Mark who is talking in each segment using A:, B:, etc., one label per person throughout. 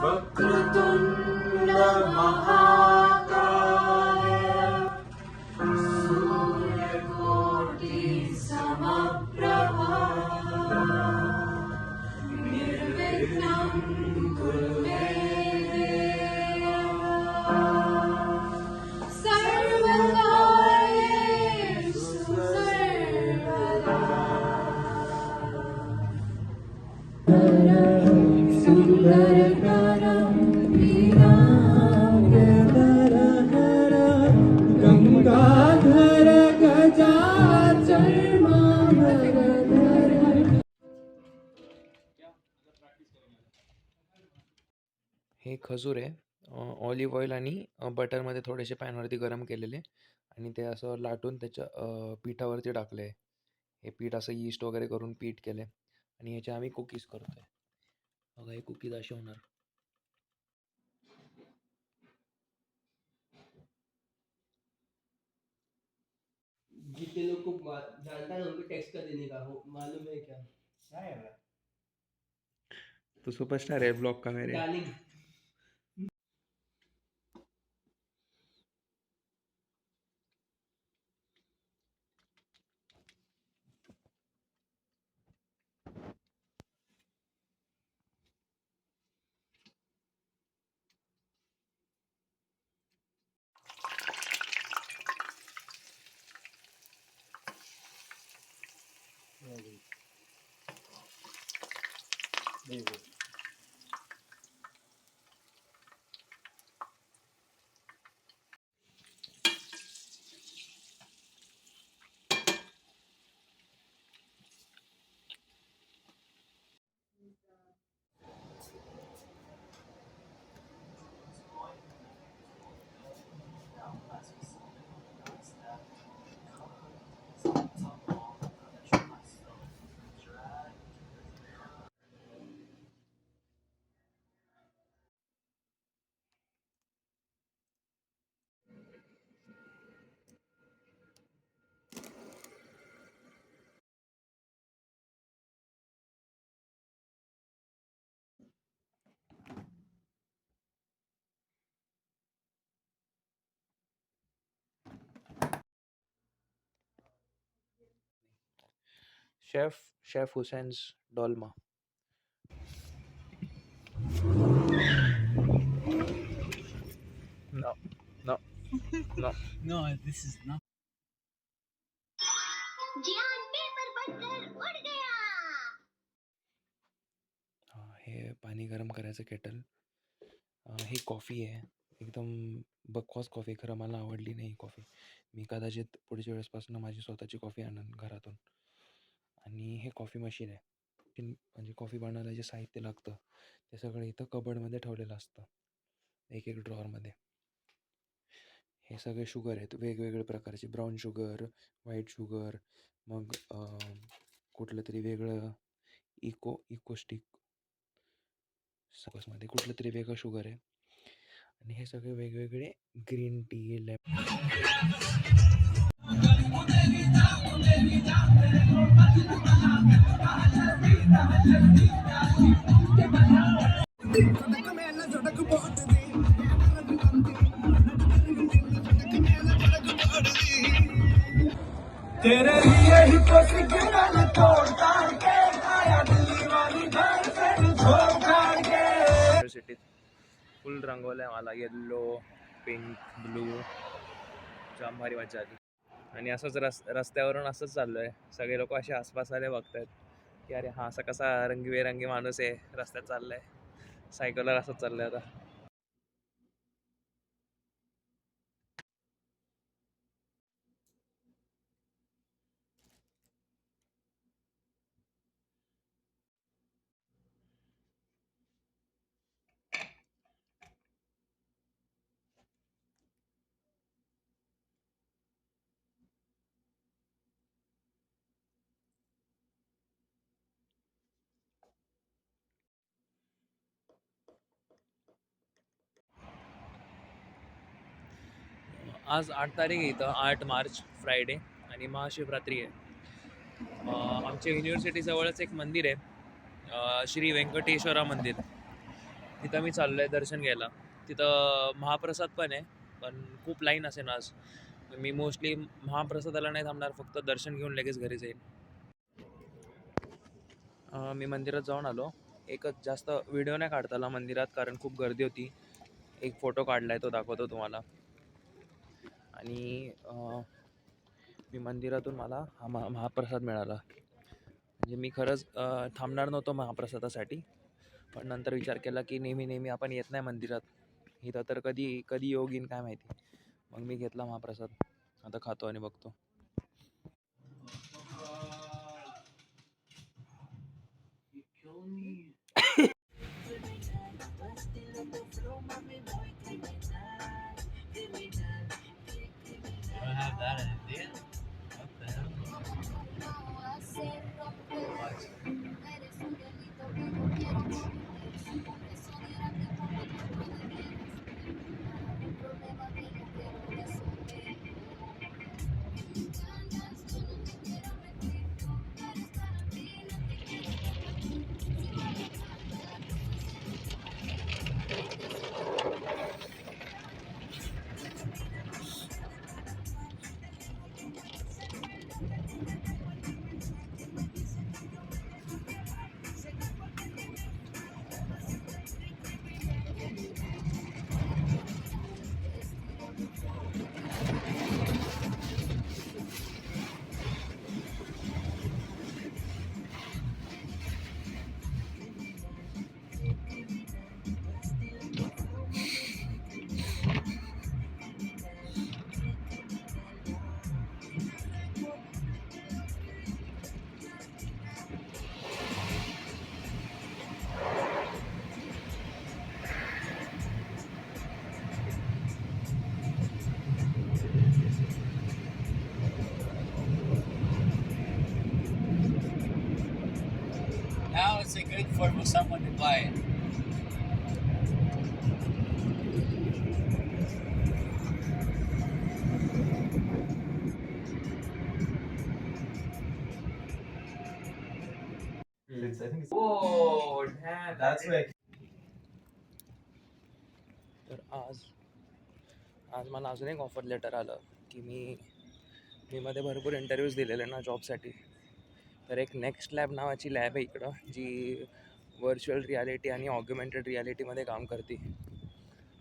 A: वक्रतुण्ड महाकाय सूर्यकोटि समप्रभा निर्विघ्नं कुरु मे देव सर्वकार्येषु सर्वदा सुन्दरकरं वीणाधरहरं गंगाधर गजाचर्माभरधर.
B: हे खजूर आहे. ऑलिव्ह ऑइल आणि बटरमध्ये थोडेसे पॅनवरती गरम केलेले आणि ते असं लाटून त्याच्या पिठावरती टाकले. हे पीठ असं यीस्ट वगैरे करून पीठ केले आणि याचे आम्ही कुकीज करतोय. बघा हे कुकीज असे होणार.
C: जितने लोग को जानता है उनको टेक्स्ट कर देने का हो, मालूम है क्या?
B: तो सुपरस्टार है ब्लॉग का मेरे.
C: Darling.
B: Chef Hussain's dolma. No, no, no.
C: No, this is not.
A: ज्ञान पेपर बनकर उड़ गया.
B: हे पाणी गरम करायचं केटल. ही कॉफी आहे. एकदम बकवास कॉफी. खरं मला आवडली नाही कॉफी. मी कदाचित पुढच्या वेळेसपासून माझी स्वतःची कॉफी आणन घरातून. आणि हे कॉफी मशीन आहे. म्हणजे कॉफी बनवायला जे साहित्य लागतं ते सगळं इथं कबर्डमध्ये ठेवलेलं असतं, एक एक ड्रॉवरमध्ये. हे सगळे शुगर आहेत वेगवेगळ्या प्रकारचे. ब्राऊन शुगर, व्हाईट शुगर, मग कुठलं तरी वेगळं इकोस्टिक सॉसमध्ये कुठलं तरी वेगळं शुगर आहे. आणि हे सगळे वेगवेगळे ग्रीन टी
A: तेरे लिए ही तो सिग्नल तोड़ता के आया दिल्ली वाली घर से छोड़ के.
B: सिटीत फुल रंगवलंय मला. Yellow, pink, blue. जाम भारी मजा आली. आणि असंच रस्त्यावरून असंच चाललोय. सगळे लोक असे आसपास आले बघतायत की अरे हा असा कसा रंगीबेरंगी माणूस आहे रस्त्यात चाललाय. सायकलवर असंच चाललंय आता. आज 8 तारीख आहे इथं. 8 मार्च फ्रायडे आणि महाशिवरात्री आहे. आमच्या युनिव्हर्सिटी जवळच एक मंदिर आहे, श्री व्यंकटेश्वरा मंदिर. तिथं मी चाललो आहे दर्शन घ्यायला. तिथं महाप्रसाद पण आहे, पण खूप लाईन असेल आज. मी मोस्टली महाप्रसादाला नाही थांबणार, फक्त दर्शन घेऊन लगेच घरी जाईल. मी मंदिरात जाऊन आलो. एकच जास्त व्हिडिओ नाही काढता आला मंदिरात, कारण खूप गर्दी होती. एक फोटो काढलाय, तो दाखवतो तुम्हाला. आणि मी मंदिरातून मला हा महाप्रसाद मिळाला. म्हणजे मी खरंच थांबणार नव्हतो महाप्रसादासाठी, पण नंतर विचार केला की नेहमी आपण येत नाही मंदिरात, इथं तर कधी कधी योग येईन काय माहिती. मग मी घेतला महाप्रसाद. आता खातो आणि बघतो.
D: Now it's a good for someone to buy it.
A: It's, I think it's,
B: Oh,
A: that's where
B: तर आज मला अजून एक ऑफर लेटर आलं की मी मध्ये भरपूर इंटरव्ह्यूज दिलेले ना जॉबसाठी. तर एक नेक्स्ट लॅब नावाची लॅब आहे इकडं, जी व्हर्च्युअल रियालिटी आणि ऑग्युमेंटेड रियालिटीमध्ये काम करते.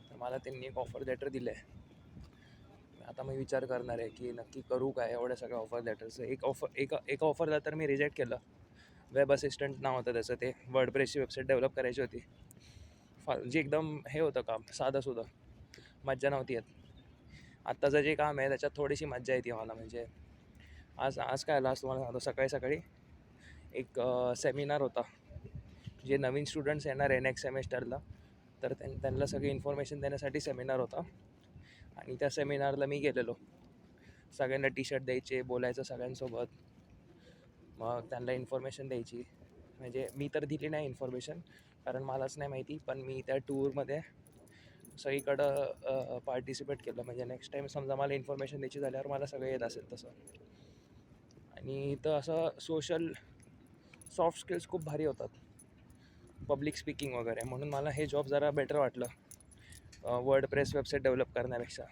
B: तर मला त्यांनी एक ऑफर लेटर दिलं आहे. आता मी विचार करणार आहे की नक्की करू काय एवढ्या सगळ्या ऑफर लेटरचं. एका ऑफरला तर मी रिजेक्ट केलं. वेब असिस्टंट नाव होतं त्याचं. ते वर्डप्रेसची वेबसाईट डेव्हलप करायची होती. जे एकदम हे होतं काम, साधंसुधं, मज्जा नव्हती येत. आत्ताचं जे काम आहे त्याच्यात थोडीशी मज्जा येते मला. म्हणजे आज काय आलं, आज तुम्हाला सांगतो. सकाळी एक सेमिनार होता. जे नवीन स्टुडंट्स येणार आहे नेक्स्ट सेमेस्टरला, तर त्यांना सगळी इन्फॉर्मेशन देण्यासाठी सेमिनार होता. आणि त्या सेमिनारला मी गेलेलो. सगळ्यांना टी शर्ट द्यायचे, बोलायचं सगळ्यांसोबत, मग त्यांना इन्फॉर्मेशन द्यायची. म्हणजे मी तर दिली नाही इन्फॉर्मेशन, कारण मलाच नाही माहिती. पण मी त्या टूरमध्ये सगळीकडं पार्टिसिपेट केलं. म्हणजे नेक्स्ट टाईम समजा मला इन्फॉर्मेशन द्यायची झाल्यावर मला सगळं येत असेल तसं. आणि इथं असं सॉफ्ट स्किल्स खूप भारी होतात, पब्लिक स्पीकिंग वगैरे. म्हणून मला हे जॉब जरा बेटर वाटलं वर्डप्रेस वेबसाईट डेव्हलप करण्यापेक्षा.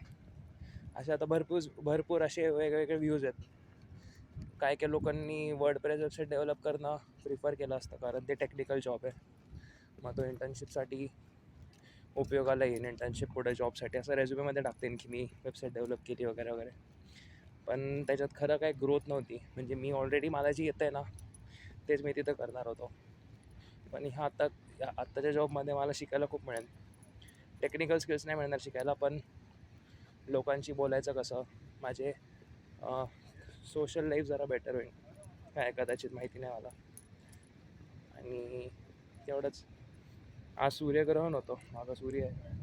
B: असे आता भरपूर असे वेगवेगळे व्ह्यूज आहेत. काय लोकांनी वर्डप्रेस वेबसाईट डेव्हलप करणं प्रिफर केलं असतं, कारण ते टेक्निकल जॉब आहे. मग तो इंटर्नशिपसाठी उपयोगाला येईल. इंटर्नशिप पुढे जॉबसाठी असं रेझ्युमेमध्ये टाकते की मी वेबसाईट डेव्हलप केली वगैरे वगैरे. पण त्याच्यात खरं काय ग्रोथ नव्हती. म्हणजे मी ऑलरेडी मला जी येतं आहे ना तेच मी तिथं करणार होतो. पण आत्ताच्या जॉबमध्ये मला शिकायला खूप मिळेल. टेक्निकल स्किल्स नाही मिळणार शिकायला, पण लोकांशी बोलायचं कसं, माझे सोशल लाईफ जरा बेटर होईल काय कदाचित, माहिती नाही मला. आणि तेवढंच. आज सूर्यग्रहण होतं. माझा सूर्य आहे,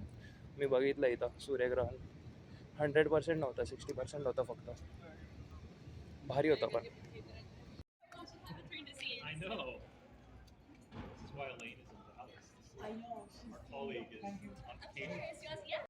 B: मी बघितलं इथं सूर्यग्रहण. 100% नव्हतं, 60% होतं फक्त. भारी होतं पण.
E: I know. This is why Elaine is in Dallas. I know. Our colleague is on vacation.